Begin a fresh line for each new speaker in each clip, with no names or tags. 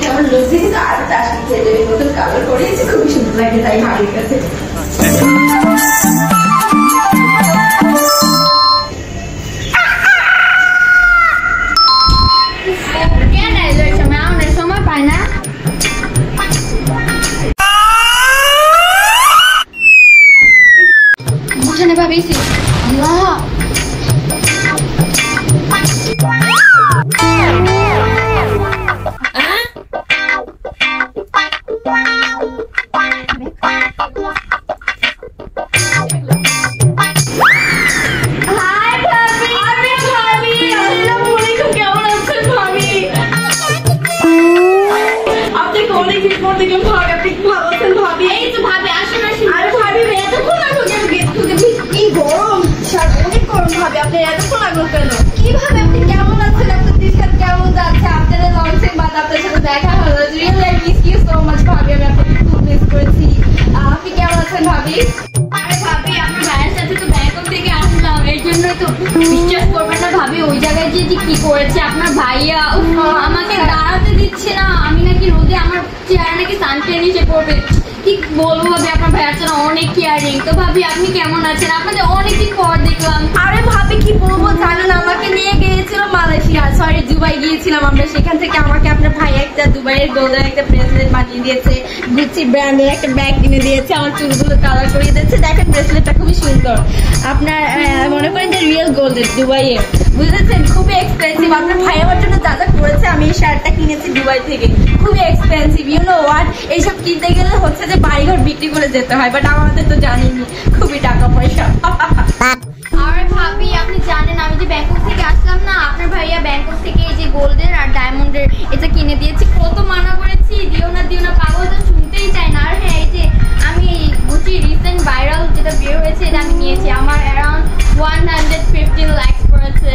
কেমন লুজি আর তার সাথে নতুন কালার করেছে, খুবই সুন্দর লাগে তাই ভাবির কাছে।
সময় পায় না বুঝানে ভাবিছি আল্লাহ কিভাবে আপনি কেমন আছেন, আপনার দিনকাল কেমন যাচ্ছে, আপনাদের লঞ্চে বাদ আপনার সাথে দেখা হলো, really I miss you so much ভাবি, আমি আপনাকে খুব মিস করেছি। আপনি কেমন আছেন ভাবি? আরে ভাবি আপনার ভাইয়ের সাথে তো ব্যাংকক থেকে আসলাম, এর জন্যই তো বিশ্বাস করবেন না ভাবি ওই জায়গায় যে কি করেছে আপনার ভাইয়া, আমাকে দাঁড়াতে দিচ্ছে না, আমি নাকি রোদে আমার চেয়ারে নাকি সানটেন এসে পড়বে, কি বলবো ভাবি আপনার ভাইয়ার জন্য অনেক কেয়ারিং। তো ভাবি আপনি কেমন আছেন, আপনাদের অনেকদিন পর দেখলাম। আরে ভাবি কি বলবো জানেন, আমাকে নিয়ে গিয়েছিল মালয়েশিয়া, সরি দুবাই গিয়েছিলাম আমরা, সেখান থেকে আমাকে আপনার ভাই একটা দুবাইয়ের গোল্ডেন একটা ব্রেসলেট বানিয়ে দিয়েছে, গুচি ব্র্যান্ডের একটা ব্যাগ কিনে দিয়েছে, আমার চুলগুলো কালার করিয়ে দিয়েছে, দেখেন ব্রেসলেটটা খুবই সুন্দর, আপনার মনে করেন যে রিয়েল গোল্ডের দুবাইয়ের, বুঝেছেন, খুবই এক্সপেন্সিভ। আপনার ভাই আমার জন্য যা যা করেছে, আমি এই শার্টটা কিনেছি দুবাই থেকে, খুবই এক্সপেন্সিভ, ইউ নো হোয়াট, এইসব কিনতে গেলে হচ্ছে যে বাড়িঘর বিক্রি করে যেতে হয়, বাট আমাদের তো জানিনি খুবই টাকা পয়সা। আরে ভাবি আপনি জানেন আমি যে ব্যাংকক থেকে আসলাম না, আপনার ভাইয়া ব্যাংকক থেকে এই যে গোল্ডের আর ডায়মন্ডের এটা কিনে দিয়েছি, কত মানা করেছি দিও না পাগল তো শুনতেই চায় না। আর হ্যাঁ এই যে আমি গুচি রিসেন্ট ভাইরাল যেটা বের হয়েছে এটা আমি নিয়েছি, আমার অ্যারাউন্ড 115 লাখ পড়েছে।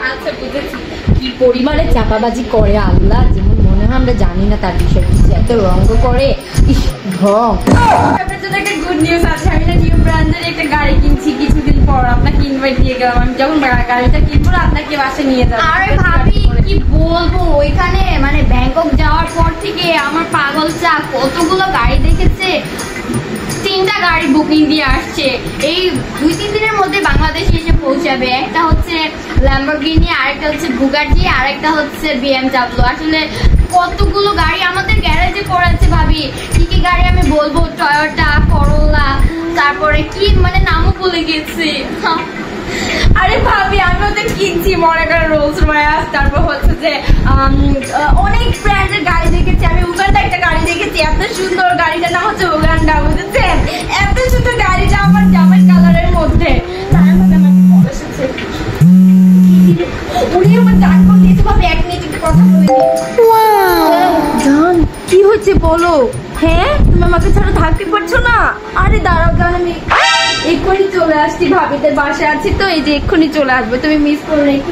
আচ্ছা বুঝেছি, কি পরিমাণে চাপাবাজি করে আল্লাহ, যেমন মনে হয় আমরা জানি না তার বিষয়ে কিছু, এত রঙ্গ করে ঢং। আপনার জন্য একটা গুড নিউজ আছে, আমি না নিউ ব্র্যান্ডের একটা গাড়ি কিনছি কিছুদিন পর, আপনাকে ইনভাইট দিয়ে গেলাম, আমি যখন গাড়িটা কিনবো আপনাকে বাসে নিয়ে যাবো। আরে ভাবি কি বলবো, ওইখানে মানে ব্যাংকক যাওয়ার পর থেকে আমার পাগল চা কতগুলো গাড়ি দেখেছে, 3টা গাড়ি বুকিং দিয়ে আসছে, এই 2-3 দিনের মধ্যে বাংলাদেশে এসে পৌঁছাবে, একটা হচ্ছে ল্যাম্বরগিনি, আরেকটা হচ্ছে বুগাটি, আরেকটা হচ্ছে BMW। আসলে কতগুলো গাড়ি আমাদের গ্যারেজে পড়েছে ভাবি, কি গাড়ি আমি বলবো, টয়োটা, করোলা, তারপরে কি মানে নামও বলে গেছি। আরে ভাবি আমি ওদের কিনছি মনে করেন রোলস রয়েস, তারপর হচ্ছে যে অনেক ব্র্যান্ডের গাড়ি দেখেছি, আমি উগান্ডা একটা গাড়ি দেখেছি, এত সুন্দর, গাড়িটার নাম হচ্ছে উগান্ডা, বুঝেছেন, এত সুন্দর গাড়িটা আমার জামার কালারের মধ্যে, তার মধ্যে আমাকে বলে এসেছে উনি আমার ডান করে দিয়েছে ভাবি, 1 মিনিট একটু কথা বলে জান কি হচ্ছে বলো। হ্যাঁ তুমি আমাকে ছাড়া থাকতে পারছো না, আরে দাঁড়াও জান আমি এক্ষুনি চলে আসছি, ভাবিদের বাসায় আছি তো, এই যে এক্ষুনি চলে আসবো, তুমি মিস করো না একটু,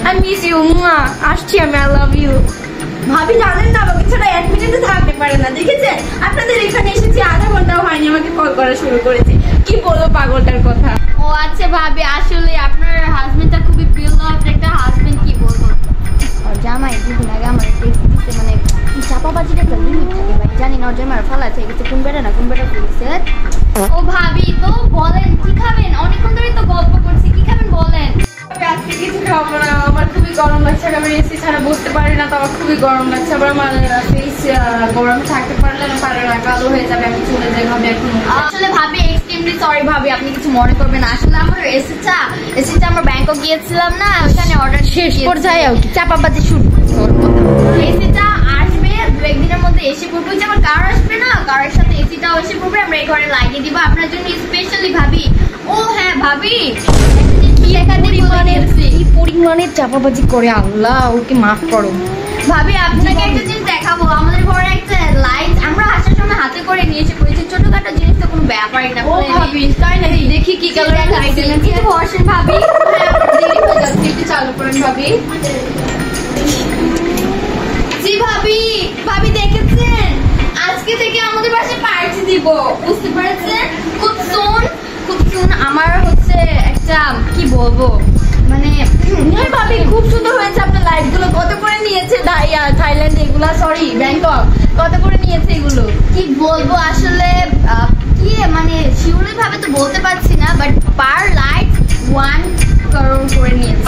আই মিস ইউ, আসছি আমি, আই লাভ ইউ। ভাবি জানেন না আমাকে ছাড়া 1 মিনিটও থাকতে পারে না, দেখেছেন আপনাদের এখানে এসেছি আধা ঘন্টাও হয়নি আমাকে কল করা শুরু করেছে, কি বলবো পাগলটার কথা। ও আচ্ছা ভাবি আসলে আপনার হাজবেন্ডটা খুবই প্রিয় একটা হাজবেন্ড, কি বলবো জামাই 2 দিন আগে আমার টেক্সট দিতে, মানে চাপাবাজির একটা লিমিট থাকে ভাই, জানি না জামাই ফালা থেকে গেছে, কোন বেটা না কোন বেটা বলেছে। ও ভাবি তো বলেন কি খাবেন, অনেকক্ষণ ধরে তো গল্প করছি, কি খাবেন বলেন। আজকে কিছু খাবো না, আমার খুবই গরম লাগছে, আমি এসি ছাড়া বসতে পারি না, তো আমার খুবই গরম লাগছে, আবার আমার ফেস গরমে থাকতে পারলে না কালো হয়ে যাবে, আমি চলে যাই ভাবি এখন। আসলে ভাবি এক্সট্রিমলি সরি ভাবি, আপনি কিছু মনে করবেন না, আসলে আমার এসিটা আমরা ব্যাংকক গিয়েছিলাম না, ওখানে অর্ডার শেষ পর্যায়ে চাপাবাজি শুরু, এসিটা আসবে 2-1 দিনের মধ্যে এসে পড়বে, যে আমার কার আসবে না, কারের সাথে এসিটাও এসে পড়বে, আমরা এই ঘরে লাগিয়ে দিব আপনার জন্য স্পেশালি ভাবি। ও হ্যাঁ ভাবি পরিমাণের চাপাবাজি করে আল্লাহ ওকে মাফ করো ভাবি। আপনাকে একটা জিনিস দেখাবো, আমাদের ঘরে একটা লাইট আমরা আসার সময় হাতে করে নিয়ে এসে পড়েছি, ছোটখাটো জিনিস তো কোনো ব্যাপারই না। ও ভাবি তাই না, দেখি কি কালারের লাইট এনেছি বসেন ভাবি, দেরি হয়ে যাচ্ছে একটু চালু করেন ভাবি। জি ভাবি, ভাবি দেখেছেন আজকে থেকে আমাদের বাসায় পার্টি দিব, বুঝতে পারছেন, খুব সুন আমার হচ্ছে একটা কি বলবো মানে ভাবি খুব সুন্দর হয়েছে আপনার লাইট গুলো, কত করে নিয়ে না সরি ব্যাংকক। কত করে নিয়েছে এগুলো?
কি বলবো আসলে কি মানে শিওরলি ভাবে তো বলতে পারছি না, বাট পার লাইট 1 crore করে নিয়েছে।